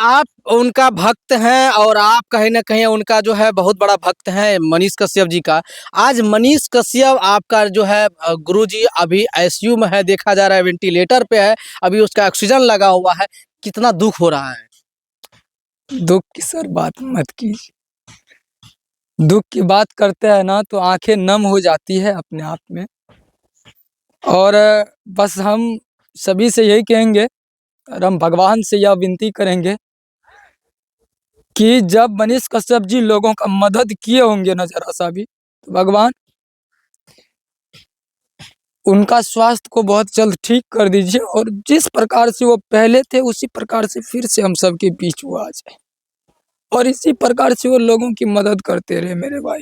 आप उनका भक्त हैं और आप कहीं न कहीं उनका जो है बहुत बड़ा भक्त हैं मनीष कश्यप जी का। आज मनीष कश्यप आपका जो है गुरुजी अभी आईसीयू में है, देखा जा रहा है वेंटिलेटर पे है, अभी उसका ऑक्सीजन लगा हुआ है। कितना दुःख हो रहा है? दुःख की सर बात मत कीजिए। दुःख की बात करते हैं ना तो आँखें नम हो जाती है अपने आप में। और बस हम सभी से यही कहेंगे और हम भगवान से यह विनती करेंगे कि जब मनीष कश्यप जी लोगों का मदद किए होंगे ना ज़रा-सा भी, तो भगवान उनका स्वास्थ्य को बहुत जल्द ठीक कर दीजिए और जिस प्रकार से वो पहले थे उसी प्रकार से फिर से हम सबके बीच वो आ जाए और इसी प्रकार से वो लोगों की मदद करते रहे मेरे भाई।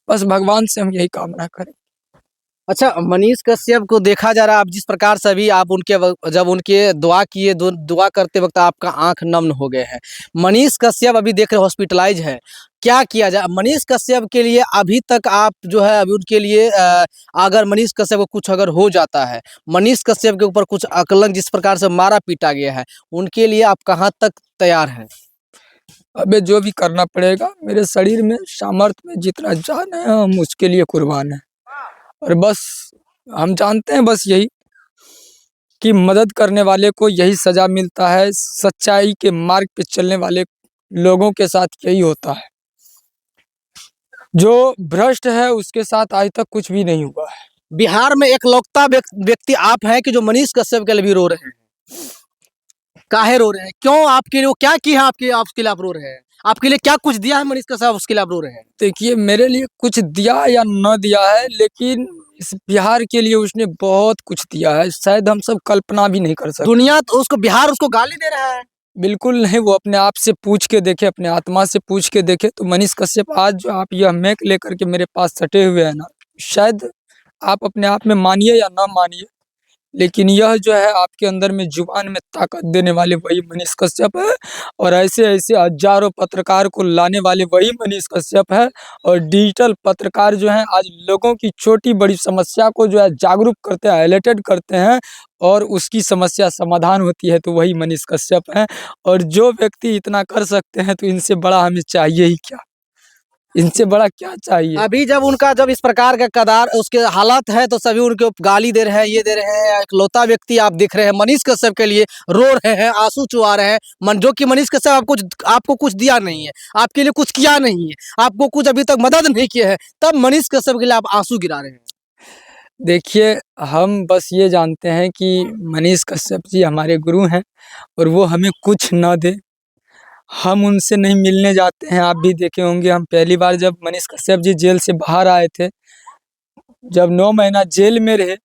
बस भगवान से हम यही कामना करें। अच्छा, मनीष कश्यप को देखा जा रहा है, आप जिस प्रकार से अभी आप उनके जब उनके दुआ किए, दुआ करते वक्त आपका आंख नम हो गए हैं। मनीष कश्यप अभी देख रहे हॉस्पिटलाइज है। क्या किया जाए मनीष कश्यप के लिए? अभी तक आप जो है अभी उनके लिए अगर मनीष कश्यप को कुछ अगर हो जाता है, मनीष कश्यप के ऊपर कुछ आकलन जिस प्रकार से मारा पीटा गया है, उनके लिए आप कहाँ तक तैयार हैं? अबे जो भी करना पड़ेगा, मेरे शरीर में सामर्थ्य में जितना जान है हम उसके लिए कुर्बान हैं। और बस हम जानते हैं बस यही कि मदद करने वाले को यही सज़ा मिलता है, सच्चाई के मार्ग पे चलने वाले लोगों के साथ यही होता है। जो भ्रष्ट है उसके साथ आज तक कुछ भी नहीं हुआ है। बिहार में एकलौता व्यक्ति आप हैं कि जो मनीष कश्यप के लिए भी रो रहे हैं। काहे रो रहे हैं? क्यों? आपके लिए वो क्या किया है आपके लिए आप रो रहे हैं? आपके लिए क्या कुछ दिया है मनीष कश्यप उसके लिए आप रो रहे हैं? देखिए मेरे लिए कुछ दिया या न दिया है, लेकिन इस बिहार के लिए उसने बहुत कुछ दिया है, शायद हम सब कल्पना भी नहीं कर सकते। दुनिया तो उसको बिहार उसको गाली दे रहा है। बिल्कुल नहीं, वो अपने आप से पूछ के देखे, अपने आत्मा से पूछ के देखे तो मनीष कश्यप आज जो आप यह मैक लेकर के मेरे पास सटे हुए हैं ना, शायद आप अपने आप में मानिए या ना मानिए, लेकिन यह जो है आपके अंदर में जुबान में ताकत देने वाले वही मनीष कश्यप है और ऐसे-ऐसे हज़ारों पत्रकार को लाने वाले वही मनीष कश्यप है। और डिजिटल पत्रकार जो हैं आज लोगों की छोटी-बड़ी समस्या को जो है जागरूक करते हैं, हाइलाइटेड करते हैं और उसकी समस्या समाधान होती है तो वही मनीष कश्यप हैं। और जो व्यक्ति इतना कर सकते हैं तो इनसे बड़ा हमें चाहिए ही क्या? इनसे बड़ा क्या चाहिए? अभी जब इस प्रकार का कदार उसके हालात है तो सभी उनके गाली दे रहे हैं, ये दे रहे हैं। इकलौता व्यक्ति आप दिख रहे हैं मनीष कश्यप के लिए रो रहे हैं, आंसू चुआ रहे हैं। जो कि मनीष कश्यप आपको कुछ दिया नहीं है, आपके लिए कुछ किया नहीं है, आपको कुछ अभी तक मदद नहीं किया है, तब मनीष कश्यप के लिए आप आंसू गिरा रहे हैं। देखिए, हम बस ये जानते हैं कि मनीष कश्यप जी हमारे गुरु हैं और वो हमें कुछ ना दें, हम उनसे नहीं मिलने जाते हैं। आप भी देखे होंगे, हम पहली बार जब मनीष कश्यप जी जेल से बाहर आए थे, जब 9 महीना जेल में रहे,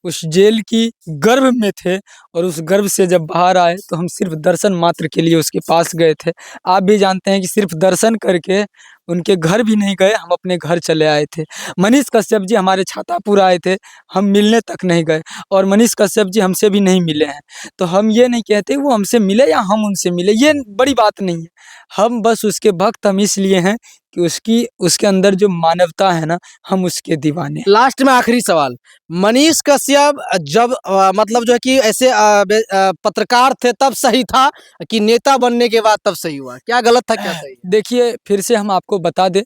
उस जेल की गर्भ में थे और उस गर्भ से जब बाहर आए तो हम सिर्फ़ दर्शन मात्र के लिए उसके पास गए थे। आप भी जानते हैं कि सिर्फ़ दर्शन करके उनके घर भी नहीं गए, हम अपने घर चले आए थे। मनीष कश्यप जी हमारे छातापुर आए थे, हम मिलने तक नहीं गए और मनीष कश्यप जी हमसे भी नहीं मिले हैं। तो हम ये नहीं कहते वो हमसे मिले या हम उनसे मिले, ये बड़ी बात नहीं है। हम बस उसके भक्त हम इसलिए हैं कि उसके अंदर जो मानवता है ना, हम उसके दीवाने हैं। लास्ट में आखिरी सवाल, मनीष कश्यप जब मतलब जो है कि ऐसे पत्रकार थे तब सही था कि नेता बनने के बाद तब सही हुआ? क्या गलत था, क्या सही? देखिए, फिर से हम आपको बता दें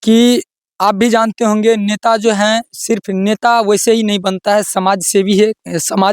कि आप भी जानते होंगे नेता जो हैं, सिर्फ़ नेता वैसे ही नहीं बनता है, समाज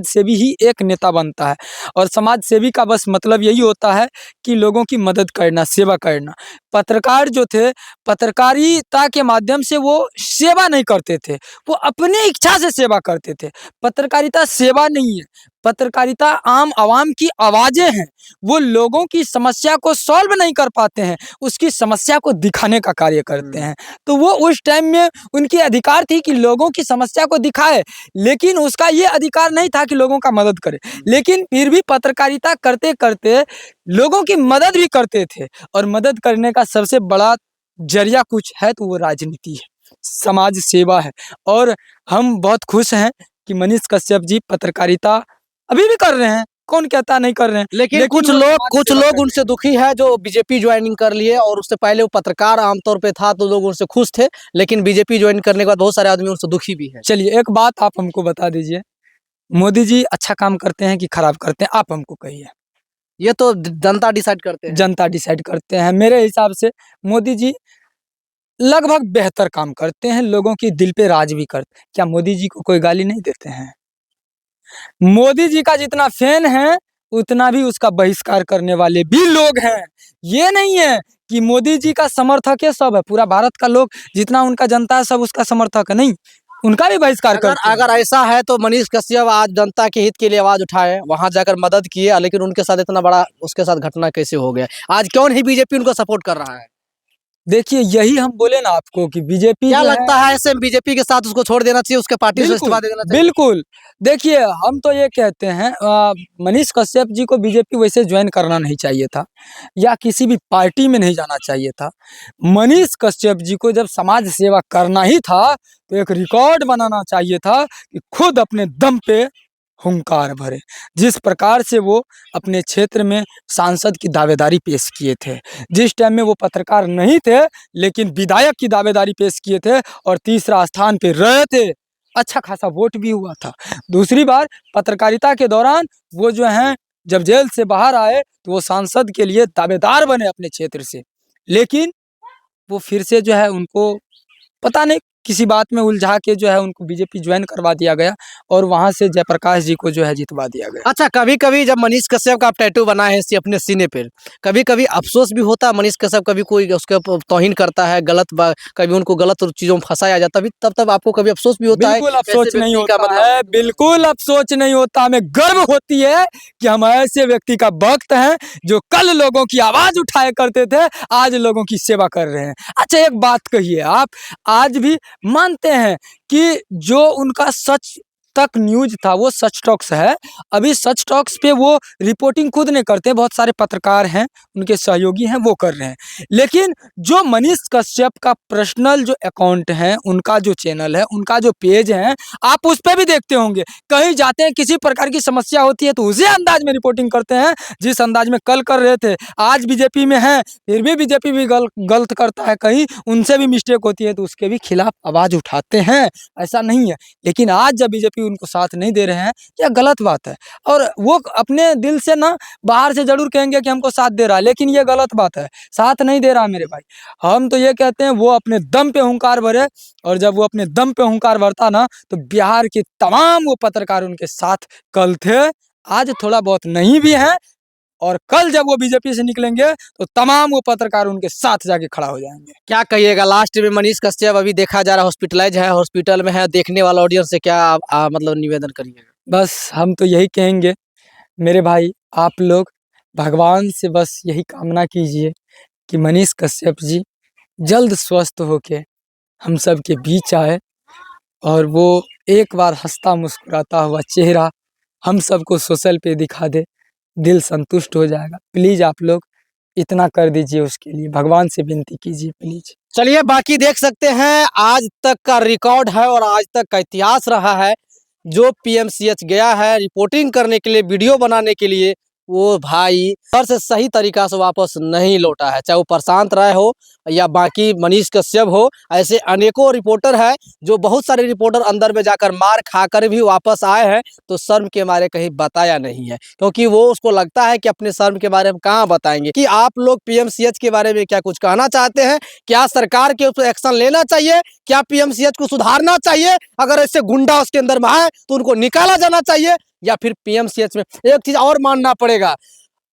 सेवी ही एक नेता बनता है। और समाज सेवी का बस मतलब यही होता है कि लोगों की मदद करना, सेवा करना। पत्रकार जो थे, पत्रकारिता के माध्यम से वो सेवा नहीं करते थे, वो अपनी इच्छा से सेवा करते थे। पत्रकारिता सेवा नहीं है, पत्रकारिता आम आवाम की आवाज़ें हैं। वो लोगों की समस्या को सॉल्व नहीं कर पाते हैं, उसकी समस्या को दिखाने का कार्य करते हैं। तो वो उस टाइम में उनकी अधिकार थी कि लोगों की समस्या को दिखाए, लेकिन उसका ये अधिकार नहीं था कि लोगों का मदद करे। लेकिन फिर भी पत्रकारिता करते-करते लोगों की मदद भी करते थे और मदद करने का सबसे बड़ा ज़रिया कुछ है तो वो राजनीति है, समाज सेवा है। और हम बहुत खुश हैं कि मनीष कश्यप जी पत्रकारिता अभी भी कर रहे हैं, कौन कहता नहीं कर रहे हैं। लेकिन कुछ लोग उनसे दुखी है जो बीजेपी ज्वाइनिंग कर लिए, और उससे पहले वो पत्रकार आमतौर पे था तो लोग उनसे खुश थे, लेकिन बीजेपी ज्वाइन करने के बाद बहुत सारे आदमी उनसे दुखी भी है। चलिए एक बात आप हमको बता दीजिए, मोदी जी अच्छा काम करते हैं कि खराब करते हैं? आप हमको कहिए। ये तो जनता डिसाइड करते हैं। जनता डिसाइड करते हैं। मेरे हिसाब से मोदी जी लगभग बेहतर काम करते हैं, लोगों के दिल पे राज भी करते हैं। क्या मोदी जी को कोई गाली नहीं देते हैं? मोदी जी का जितना फैन है, उतना भी उसका बहिष्कार करने वाले भी लोग हैं। ये नहीं है कि मोदी जी का समर्थक है सब है, पूरा भारत का लोग जितना उनका जनता है सब उसका समर्थक है, नहीं, उनका भी बहिष्कार अगर करते हैं। अगर ऐसा है तो मनीष कश्यप आज जनता के हित के लिए आवाज उठाए, वहां जाकर मदद किए, लेकिन उनके साथ इतना बड़ा उसके साथ घटना कैसे हो गया? आज क्यों नहीं बीजेपी उनको सपोर्ट कर रहा है? देखिए यही हम बोले ना आपको कि बीजेपी क्या जो है, लगता है ऐसे बीजेपी के साथ उसको छोड़ देना चाहिए, उसके पार्टी से बिल्कुल, इस्तीफा दे देना चाहिए? बिल्कुल। देखिए, हम तो ये कहते हैं मनीष कश्यप जी को बीजेपी वैसे जॉइन करना नहीं चाहिए था या किसी भी पार्टी में नहीं जाना चाहिए था। मनीष कश्यप जी को जब समाज सेवा करना ही था, तो एक रिकॉर्ड बनाना चाहिए था कि खुद अपने दम पे हुंकार भरे। जिस प्रकार से वो अपने क्षेत्र में सांसद की दावेदारी पेश किए थे, जिस टाइम में वो पत्रकार नहीं थे, लेकिन विधायक की दावेदारी पेश किए थे और तीसरा स्थान पे रहे थे, अच्छा खासा वोट भी हुआ था। दूसरी बार पत्रकारिता के दौरान वो जो हैं जब जेल से बाहर आए तो वो सांसद के लिए दावेदार बने अपने क्षेत्र से, लेकिन वो फिर से जो है उनको पता नहीं किसी बात में उलझा के जो है उनको बीजेपी ज्वाइन करवा दिया गया और वहां से जयप्रकाश जी को जो है जितवा दिया गया। अच्छा, कभी-कभी जब मनीष कश्यप का आप टैटू बनाए हैं अपने सीने पे, कभी-कभी अफ़सोस भी होता है मनीष कश्यप, कभी कोई उसके तौहीन करता है, कभी उनको गलत चीज़ों में फँसाया जाता है, तभी तब आपको कभी अफ़सोस भी होता है बिल्कुल ऐसे अफ़सोस नहीं व्यक्ति का होता मतलब? है, बिल्कुल अफ़सोस नहीं होता। हमें गर्व होती है कि हम ऐसे व्यक्ति का भक्त हैं, जो कल लोगों की आवाज़ उठाया करते थे, आज लोगों की सेवा कर रहे हैं। अच्छा एक बात कहिए आप, आज भी मानते हैं कि जो उनका सच तक न्यूज़ था, वो सच टॉक्स है। अभी सच टॉक्स पे वो रिपोर्टिंग खुद नहीं करते, बहुत सारे पत्रकार हैं, उनके सहयोगी हैं, वो कर रहे हैं। लेकिन जो मनीष कश्यप का पर्सनल जो अकाउंट है, उनका जो चैनल है, उनका जो पेज है, आप उस पे भी देखते होंगे। कहीं जाते हैं, किसी प्रकार की समस्या होती है तो उसी अंदाज में रिपोर्टिंग करते हैं, जिस अंदाज में कल कर रहे थे। आज बीजेपी में हैं, फिर भी बीजेपी भी गलत करता है, कहीं उनसे भी मिस्टेक होती है तो उसके भी खिलाफ आवाज़ उठाते हैं, ऐसा नहीं है। लेकिन आज जब बीजेपी उनको साथ नहीं दे रहे हैं, यह गलत बात है और वो अपने दिल से ना बाहर से ज़रूर कहेंगे कि हमको साथ दे रहा है, लेकिन ये गलत बात है, साथ नहीं दे रहा मेरे भाई। हम तो ये कहते हैं वो अपने दम पे हुंकार भरे और जब वो अपने दम पे हुंकार भरता ना तो बिहार के तमाम वो पत्रकार उनके साथ कल थे, आज थोड़ा बहुत नहीं भी हैं और कल जब वो बीजेपी से निकलेंगे तो तमाम वो पत्रकार उनके साथ जाके खड़ा हो जाएंगे। क्या कहिएगा लास्ट में? मनीष कश्यप अभी देखा जा रहा है हॉस्पिटलाइज है, हॉस्पिटल में है, देखने वाला ऑडियंस से क्या आप मतलब निवेदन करिएगा? बस हम तो यही कहेंगे मेरे भाई, आप लोग भगवान से बस यही कामना कीजिए कि मनीष कश्यप जी जल्द स्वस्थ होके हम सब के बीच आए और वो एक बार हँसता मुस्कुराता हुआ चेहरा हम सबको सोशल पे दिखा दे, दिल संतुष्ट हो जाएगा। प्लीज़ आप लोग इतना कर दीजिए उसके लिए, भगवान से विनती कीजिए प्लीज़। चलिए, बाकी देख सकते हैं आज तक का रिकॉर्ड है और आज तक का इतिहास रहा है। जो पीएमसीएच गया है रिपोर्टिंग करने के लिए, वीडियो बनाने के लिए, वो भाई घर से सही तरीका से वापस नहीं लौटा है। चाहे वो प्रशांत राय हो या बाकी मनीष कश्यप हो, ऐसे अनेकों रिपोर्टर हैं जो बहुत सारे रिपोर्टर अंदर में जाकर मार खाकर भी वापस आए हैं, तो शर्म के मारे कहीं बताया नहीं है, क्योंकि वो उसको लगता है कि अपने शर्म के बारे में कहाँ बताएंगे। कि आप लोग पीएमसीएच के बारे में क्या कुछ कहना चाहते हैं? क्या सरकार के ऊपर एक्शन लेना चाहिए? क्या पीएमसीएच को सुधारना चाहिए? अगर ऐसे गुंडा उसके अंदर में आए तो उनको निकाला जाना चाहिए, या फिर पीएमसीएच में एक चीज और मानना पड़ेगा,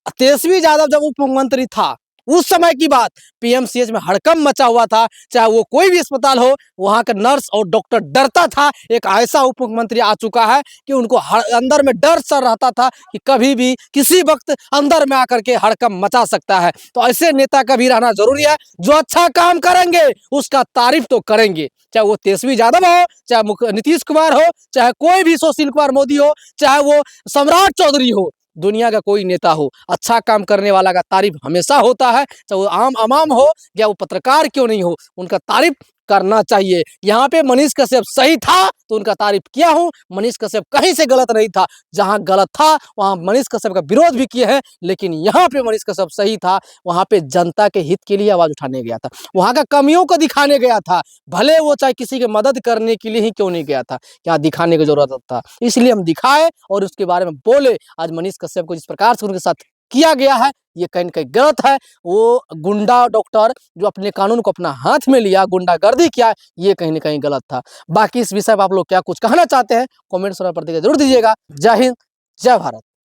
तेजस्वी यादव जब उप मुख्यमंत्री था उस समय की बात, पीएमसीएच में हड़कंप मचा हुआ था। चाहे वो कोई भी अस्पताल हो, वहां का नर्स और डॉक्टर डरता था। एक ऐसा उप मुख्यमंत्री आ चुका है कि उनको अंदर में डर सा रहता था कि कभी भी किसी वक्त अंदर में आकर के हड़कंप मचा सकता है। तो ऐसे नेता का भी रहना जरूरी है, जो अच्छा काम करेंगे उसका तारीफ तो करेंगे, चाहे वो तेजस्वी यादव हो, चाहे नीतीश कुमार हो, चाहे कोई भी सुशील कुमार मोदी हो, चाहे वो सम्राट चौधरी हो, दुनिया का कोई नेता हो, अच्छा काम करने वाला का तारीफ हमेशा होता है। चाहे वो आम अमाम हो या वो पत्रकार क्यों नहीं हो, उनका तारीफ करना चाहिए। यहाँ पे मनीष कश्यप सही था तो उनका तारीफ किया हूँ, मनीष कश्यप कहीं से गलत नहीं था। जहाँ गलत था वहाँ मनीष कश्यप का विरोध भी किए हैं, लेकिन यहाँ पे मनीष कश्यप सही था। वहाँ पे जनता के हित के लिए आवाज उठाने गया था, वहाँ का कमियों को दिखाने गया था, भले वो चाहे किसी की मदद करने के लिए ही क्यों नहीं गया था, क्या दिखाने की जरूरत था, इसलिए हम दिखाए और उसके बारे में बोले। आज मनीष कश्यप को जिस प्रकार से उनके साथ किया गया है ये कहीं न कहीं गलत है। वो गुंडा डॉक्टर जो अपने कानून को अपना हाथ में लिया, गुंडागर्दी किया, ये कहीं न कहीं गलत था। बाकी इस विषय पे आप लोग क्या कुछ कहना चाहते हैं? कमेंट्स में प्रतिक्रिया ज़रूर दीजिएगा। जय हिंद, जय भारत।